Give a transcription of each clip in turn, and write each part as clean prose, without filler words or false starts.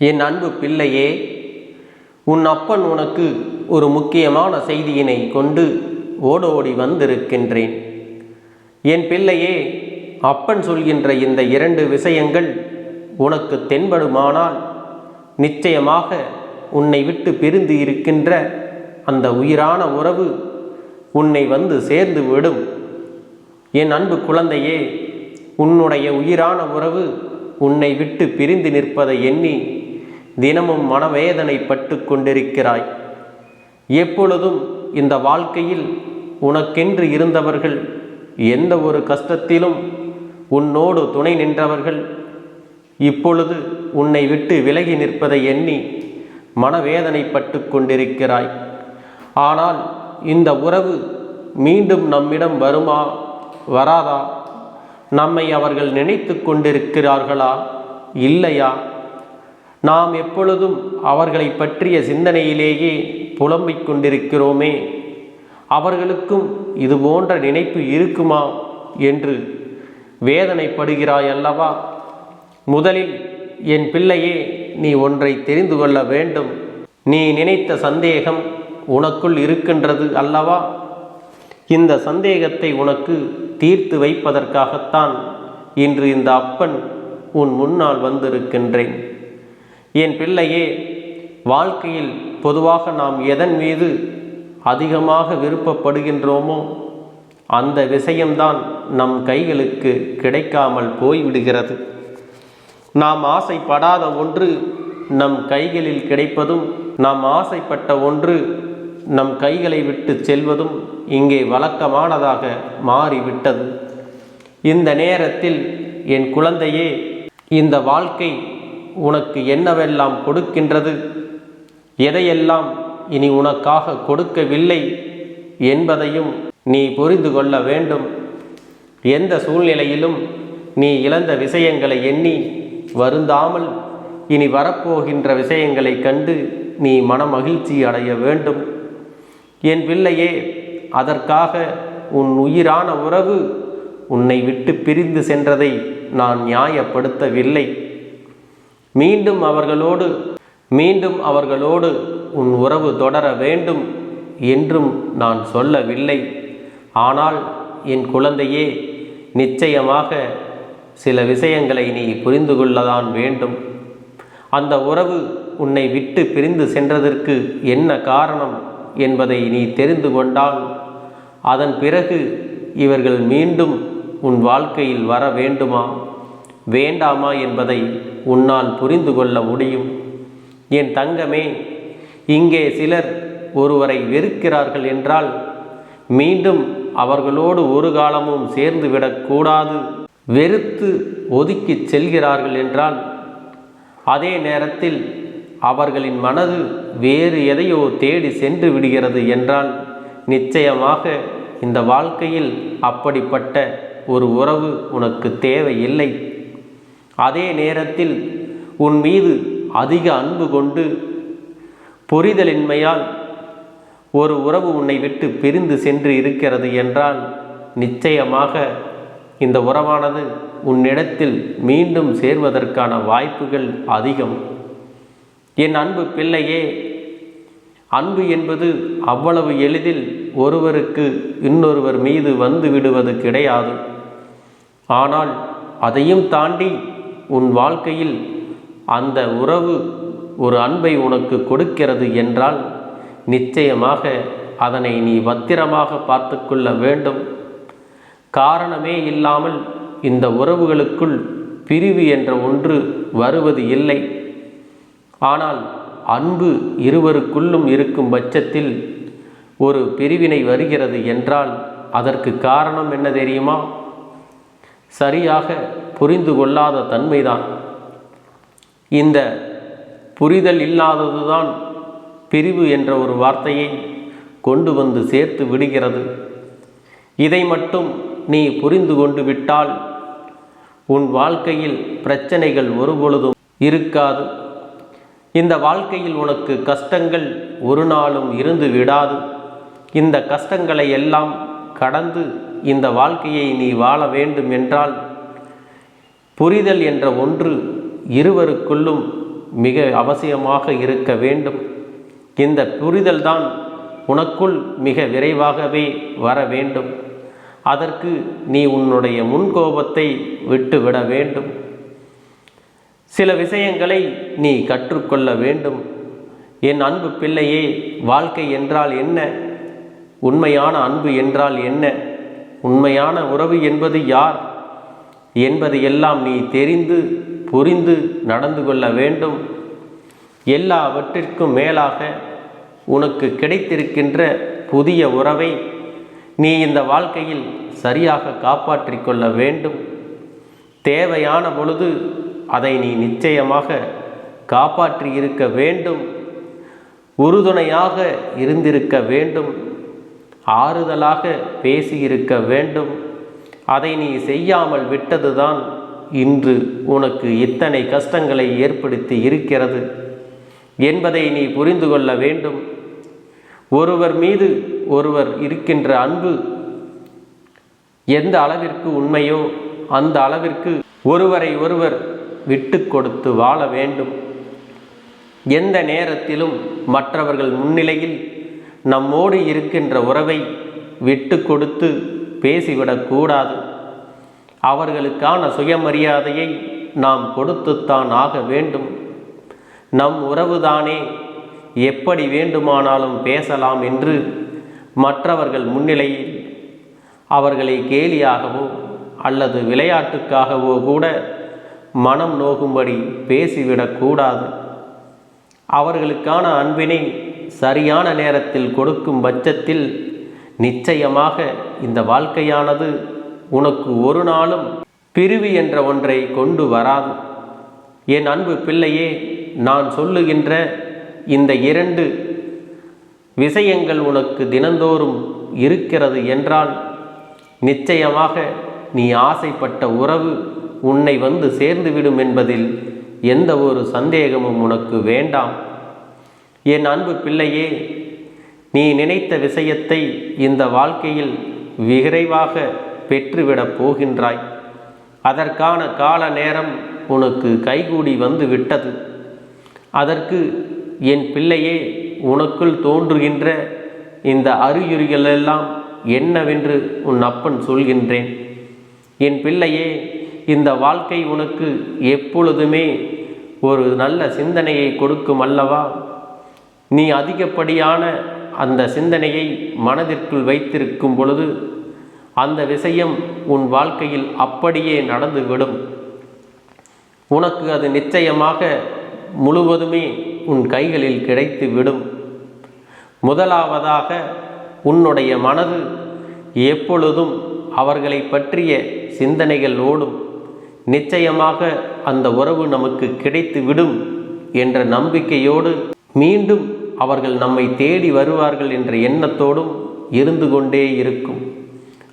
என் அன்பு பிள்ளையே, உன் அப்பன் உனக்கு ஒரு முக்கியமான செய்தியினை கொண்டு ஓடோடி வந்திருக்கின்றேன். என் பிள்ளையே, அப்பன் சொல்கின்ற இந்த 2 விஷயங்கள் உனக்கு தென்படுமானால் நிச்சயமாக உன்னை விட்டு பிரிந்து இருக்கின்ற அந்த உயிரான உறவு உன்னை வந்து சேர்ந்து விடும். என் அன்பு குழந்தையே, உன்னுடைய உயிரான உறவு உன்னை விட்டு பிரிந்து நிற்பதை எண்ணி தினமும் மனவேதனைப்பட்டு கொண்டிருக்கிறாய். எப்பொழுதும் இந்த வாழ்க்கையில் உனக்கென்று இருந்தவர்கள், எந்த ஒரு கஷ்டத்திலும் உன்னோடு துணை நின்றவர்கள் இப்பொழுது உன்னை விட்டு விலகி நிற்பதை எண்ணி மனவேதனைப்பட்டு கொண்டிருக்கிறாய். ஆனால் இந்த உறவு மீண்டும் நம்மிடம் வருமா வராதா? நம்மை அவர்கள் நினைத்து கொண்டிருக்கிறார்களா இல்லையா? நாம் எப்பொழுதும் அவர்களை பற்றிய சிந்தனையிலேயே புலம்பிக் கொண்டிருக்கிறோமே, அவர்களுக்கும் இது போன்ற நினைப்பு இருக்குமா என்று வேதனைப்படுகிறாய் அல்லவா? முதலில் என் பிள்ளையே, நீ ஒன்றை தெரிந்து கொள்ள வேண்டும். நீ நினைத்த சந்தேகம் உனக்குள் இருக்கின்றது அல்லவா? இந்த சந்தேகத்தை உனக்கு தீர்த்து வைப்பதற்காகத்தான் இன்று இந்த அப்பன் உன் முன்னால் வந்திருக்கின்றேன். என் பிள்ளையே, வாழ்க்கையில் பொதுவாக நாம் எதன் மீது அதிகமாக விருப்பப்படுகின்றோமோ அந்த விஷயம்தான் நம் கைகளுக்கு கிடைக்காமல் போய்விடுகிறது. நாம் ஆசைப்படாத ஒன்று நம் கைகளில் கிடைப்பதும், நாம் ஆசைப்பட்ட ஒன்று நம் கைகளை விட்டு செல்வதும் இங்கே வழக்கமானதாக மாறிவிட்டது. இந்த நேரத்தில் என் குழந்தையே, இந்த வாழ்க்கை உனக்கு என்னவெல்லாம் கொடுக்கின்றது, எதையெல்லாம் இனி உனக்காக கொடுக்கவில்லை என்பதையும் நீ புரிந்து கொள்ள வேண்டும். எந்த சூழ்நிலையிலும் நீ இழந்த விஷயங்களை எண்ணி வருந்தாமல் இனி வரப்போகின்ற விஷயங்களை கண்டு நீ மனமகிழ்ச்சி அடைய வேண்டும். என் பிள்ளையே, அதற்காக உன் உயிரான உறவு உன்னை விட்டு பிரிந்து சென்றதை நான் நியாயப்படுத்தவில்லை. மீண்டும் அவர்களோடு உன் உறவு தொடர வேண்டும் என்றும் நான் சொல்லவில்லை. ஆனால் என் குழந்தையே, நிச்சயமாக சில விஷயங்களை நீ புரிந்து கொள்ளதான் வேண்டும். அந்த உறவு உன்னை விட்டு பிரிந்து சென்றதற்கு என்ன காரணம் என்பதை நீ தெரிந்து கொண்டால் அதன் பிறகு இவர்கள் மீண்டும் உன் வாழ்க்கையில் வர வேண்டுமா வேண்டாமா என்பதை உன்னால் புரிந்து கொள்ள முடியும். என் தங்கமே, இங்கே சிலர் ஒருவரை வெறுக்கிறார்கள் என்றால் மீண்டும் அவர்களோடு ஒரு காலமும் சேர்ந்து விடக்கூடாது. வெறுத்து ஒதுக்கி செல்கிறார்கள் என்றால் அதே நேரத்தில் அவர்களின் மனது வேறு எதையோ தேடி சென்று விடுகிறது என்றால் நிச்சயமாக இந்த வாழ்க்கையில் அப்படிப்பட்ட ஒரு உறவு உனக்கு தேவையில்லை. அதே நேரத்தில் உன் மீது அதிக அன்பு கொண்டு புரிதலின்மையால் ஒரு உறவு உன்னை விட்டு பிரிந்து சென்று இருக்கிறது என்றால் நிச்சயமாக இந்த உறவானது உன்னிடத்தில் மீண்டும் சேர்வதற்கான வாய்ப்புகள் அதிகம். என் அன்பு பிள்ளையே, அன்பு என்பது அவ்வளவு எளிதில் ஒருவருக்கு இன்னொருவர் மீது வந்து விடுவது கிடையாது. ஆனால் அதையும் தாண்டி உன் வாழ்க்கையில் அந்த உறவு ஒரு அன்பை உனக்கு கொடுக்கிறது என்றால் நிச்சயமாக அதனை நீ பத்திரமாக பார்த்து கொள்ள வேண்டும். காரணமே இல்லாமல் இந்த உறவுகளுக்குள் பிரிவு என்ற ஒன்று வருவது இல்லை. ஆனால் அன்பு இருவருக்குள்ளும் இருக்கும் பட்சத்தில் ஒரு பிரிவினை வருகிறது என்றால் அதற்கு காரணம் என்ன தெரியுமா? சரியாக புரிந்து கொள்ளாத தன்மைதான். இந்த புரிதல் இல்லாததுதான் பிரிவு என்ற ஒரு வார்த்தையை கொண்டு வந்து சேர்த்து விடுகிறது. இதை மட்டும் நீ புரிந்து கொண்டு விட்டால் உன் வாழ்க்கையில் பிரச்சனைகள் ஒருபொழுதும் இருக்காது. இந்த வாழ்க்கையில் உனக்கு கஷ்டங்கள் ஒரு நாளும் இருந்து விடாது. இந்த கஷ்டங்களை எல்லாம் கடந்து இந்த வாழ்க்கையை நீ வாழ வேண்டும் என்றால் புரிதல் என்ற ஒன்று இருவருக்குள்ளும் மிக அவசியமாக இருக்க வேண்டும். இந்த புரிதல்தான் உனக்குள் மிக விரைவாகவே வர வேண்டும். அதற்கு நீ உன்னுடைய முன்கோபத்தை விட்டுவிட வேண்டும். சில விஷயங்களை நீ கற்றுக்கொள்ள வேண்டும். என் அன்பு பிள்ளையே, வாழ்க்கை என்றால் என்ன? உண்மையான அன்பு என்றால் என்ன? உண்மையான உறவு என்பது யார் என்பது எல்லாம் நீ தெரிந்து புரிந்து நடந்து கொள்ள வேண்டும். எல்லாவற்றிற்கும் மேலாக உனக்கு கிடைத்திருக்கின்ற புதிய உறவை நீ இந்த வாழ்க்கையில் சரியாக காப்பாற்றிக் கொள்ள வேண்டும். தேவையான பொழுது அதை நீ நிச்சயமாக காப்பாற்றி இருக்க வேண்டும். உறுதுணையாக இருந்திருக்க வேண்டும். ஆறுதலாக பேசியிருக்க வேண்டும். அதை நீ செய்யாமல் விட்டதுதான் இன்று உனக்கு இத்தனை கஷ்டங்களை ஏற்படுத்தி இருக்கிறது என்பதை நீ புரிந்து கொள்ள வேண்டும். ஒருவர் மீது ஒருவர் இருக்கின்ற அன்பு எந்த அளவிற்கு உண்மையோ அந்த அளவிற்கு ஒருவரை ஒருவர் விட்டு கொடுத்து வாழ வேண்டும். எந்த நேரத்திலும் மற்றவர்கள் முன்னிலையில் நம்மோடு இருக்கின்ற உறவை விட்டு கொடுத்து பேசிவிடக்கூடாது. அவர்களுக்கான சுயமரியாதையை நாம் கொடுத்துத்தான் ஆக வேண்டும். நம் உறவுதானே, எப்படி வேண்டுமானாலும் பேசலாம் என்று மற்றவர்கள் முன்னிலையில் அவர்களை கேலியாகவோ அல்லது விளையாட்டுக்காகவோ கூட மனம் நோகும்படி பேசிவிடக்கூடாது. அவர்களுக்கான அன்பினை சரியான நேரத்தில் கொடுக்கும் பட்சத்தில் நிச்சயமாக இந்த வாழ்க்கையானது உனக்கு ஒரு நாளும் பிரிவு என்ற ஒன்றை கொண்டு வராது. என் அன்பு பிள்ளையே, நான் சொல்லுகின்ற இந்த 2 விஷயங்கள் உனக்கு தினந்தோறும் இருக்கிறது என்றால் நிச்சயமாக நீ ஆசைப்பட்ட உறவு உன்னை வந்து சேர்ந்துவிடும் என்பதில் எந்த ஒரு சந்தேகமும் உனக்கு வேண்டாம். என் அன்பு பிள்ளையே, நீ நினைத்த விஷயத்தை இந்த வாழ்க்கையில் விரைவாக பெற்றுவிடப் போகின்றாய். அதற்கான கால நேரம் உனக்கு கைகூடி வந்து விட்டது. அதற்கு என் பிள்ளையே, உனக்குள் தோன்றுகின்ற இந்த அறிகுறிகளெல்லாம் என்னவென்று உன் அப்பன் சொல்கின்றேன். என் பிள்ளையே, இந்த வாழ்க்கை உனக்கு எப்பொழுதுமே ஒரு நல்ல சிந்தனையை கொடுக்கும் அல்லவா? நீ அதிகப்படியான அந்த சிந்தனையை மனதிற்குள் வைத்திருக்கும் பொழுது அந்த விஷயம் உன் வாழ்க்கையில் அப்படியே நடந்துவிடும். உனக்கு அது நிச்சயமாக முழுவதுமே உன் கைகளில் கிடைத்து விடும். முதலாவதாக உன்னுடைய மனது எப்பொழுதும் அவர்களை பற்றிய சிந்தனைகள் ஓடும். நிச்சயமாக அந்த உறவு நமக்கு கிடைத்து விடும் என்ற நம்பிக்கையோடு மீண்டும் அவர்கள் நம்மை தேடி வருவார்கள் என்ற எண்ணத்தோடும் இருந்து கொண்டே இருக்கும்.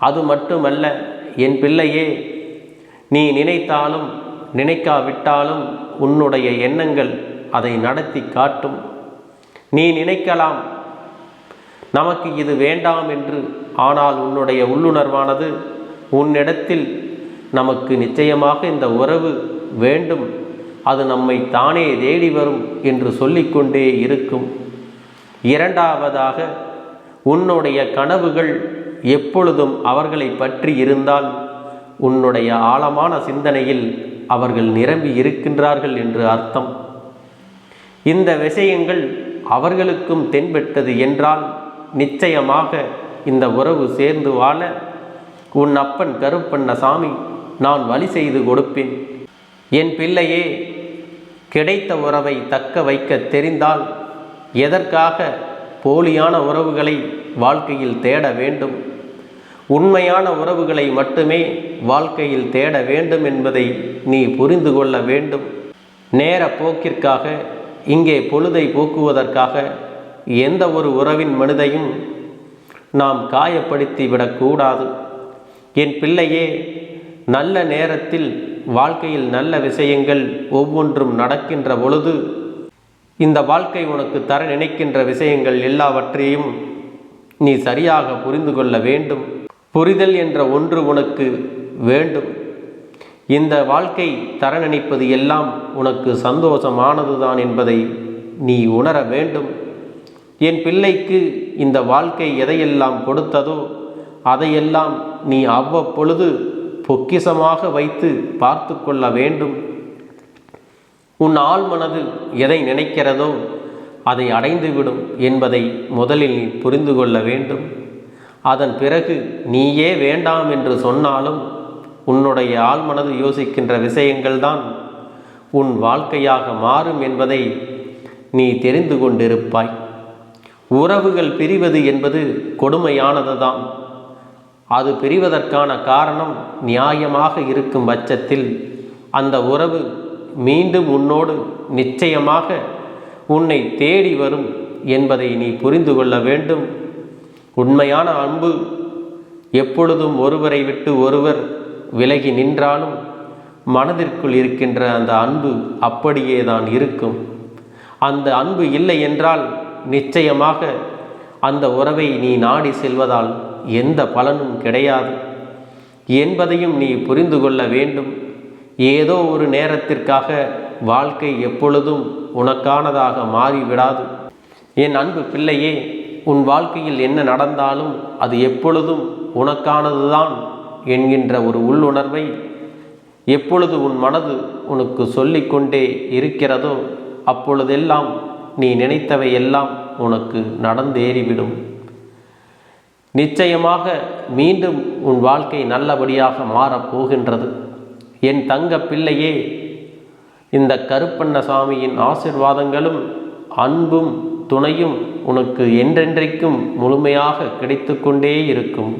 அது மட்டுமல்ல என் பிள்ளையே, நீ நினைத்தாலும் நினைக்காவிட்டாலும் உன்னுடைய எண்ணங்கள் அதை நடத்தி காட்டும். நீ நினைக்கலாம் நமக்கு இது வேண்டாம் என்று, ஆனால் உன்னுடைய உள்ளுணர்வானது உன்னிடத்தில் நமக்கு நிச்சயமாக இந்த உறவு வேண்டும், அது நம்மை தானே தேடி வரும் என்று சொல்லிக்கொண்டே இருக்கும். இரண்டாவதாக, உன்னுடைய கனவுகள் எப்பொழுதும் அவர்களை பற்றி இருந்தால் உன்னுடைய ஆழமான சிந்தனையில் அவர்கள் நிரம்பி இருக்கின்றார்கள் என்று அர்த்தம். இந்த விஷயங்கள் அவர்களுக்கும் தென்பட்டது என்றால் நிச்சயமாக இந்த உறவு சேர்ந்து வாழ உன் அப்பன் கருப்பண்ணசாமி நான் வழி செய்து கொடுப்பேன். என் பிள்ளையே, கிடைத்த உறவை தக்க வைக்க தெரிந்தால் எதற்காக போலியான உறவுகளை வாழ்க்கையில் தேட வேண்டும்? உண்மையான உறவுகளை மட்டுமே வாழ்க்கையில் தேட வேண்டும் என்பதை நீ புரிந்து கொள்ள வேண்டும். நேர போக்கிற்காக, இங்கே பொழுதை போக்குவதற்காக எந்த ஒரு உறவின் மனதையும் நாம் காயப்படுத்தி விடக்கூடாது. என் பிள்ளையே, நல்ல நேரத்தில் வாழ்க்கையில் நல்ல விஷயங்கள் ஒவ்வொன்றும் நடக்கின்ற பொழுது இந்த வாழ்க்கை உனக்கு தர நினைக்கின்ற விஷயங்கள் எல்லாவற்றையும் நீ சரியாக புரிந்து கொள்ள வேண்டும். புரிதல் என்ற ஒன்று உனக்கு வேண்டும். இந்த வாழ்க்கை தர நினைப்பது எல்லாம் உனக்கு சந்தோஷமானதுதான் என்பதை நீ உணர வேண்டும். என் பிள்ளைக்கு இந்த வாழ்க்கை எதையெல்லாம் கொடுத்ததோ அதையெல்லாம் நீ அவ்வப்பொழுது பொக்கிஷமாக வைத்து பார்த்து கொள்ள வேண்டும். உன் ஆழ்மனது எதை நினைக்கிறதோ அதை அடைந்துவிடும் என்பதை முதலில் நீ புரிந்து கொள்ள வேண்டும். அதன் பிறகு நீயே வேண்டாம் என்று சொன்னாலும் உன்னுடைய ஆழ்மனது யோசிக்கின்ற விஷயங்கள்தான் உன் வாழ்க்கையாக மாறும் என்பதை நீ தெரிந்து கொண்டிருப்பாய். உறவுகள் பிரிவது என்பது கொடுமையானதுதான். அது பிரிவதற்கான காரணம் நியாயமாக இருக்கும் பட்சத்தில் அந்த உறவு மீண்டும் உன்னோடு நிச்சயமாக உன்னை தேடி வரும் என்பதை நீ புரிந்து கொள்ள வேண்டும். உண்மையான அன்பு எப்பொழுதும் ஒருவரை விட்டு ஒருவர் விலகி நின்றாலும் மனதிற்குள் இருக்கின்ற அந்த அன்பு அப்படியே தான் இருக்கும். அந்த அன்பு இல்லை என்றால் நிச்சயமாக அந்த உறவை நீ நாடி செல்வதால் எந்த பலனும் கிடையாது என்பதையும் நீ புரிந்து கொள்ள வேண்டும். ஏதோ ஒரு நேரத்திற்காக வாழ்க்கை எப்பொழுதும் உனக்கானதாக மாறிவிடாது. என் அன்பு பிள்ளையே, உன் வாழ்க்கையில் என்ன நடந்தாலும் அது எப்பொழுதும் உனக்கானதுதான் என்கின்ற ஒரு உள்ளுணர்வை எப்பொழுது உன் மனது உனக்கு சொல்லிக்கொண்டே இருக்கிறதோ அப்பொழுதெல்லாம் நீ நினைத்தவை எல்லாம் உனக்கு நடந்தேறிவிடும். நிச்சயமாக மீண்டும் உன் வாழ்க்கை நல்லபடியாக மாறப்போகின்றது. என் தங்க பிள்ளையே, இந்த கருப்பண்ணசாமியின் ஆசீர்வாதங்களும் அன்பும் துணையும் உனக்கு என்றென்றைக்கும் முழுமையாக கிடைத்து கொண்டே இருக்கும்.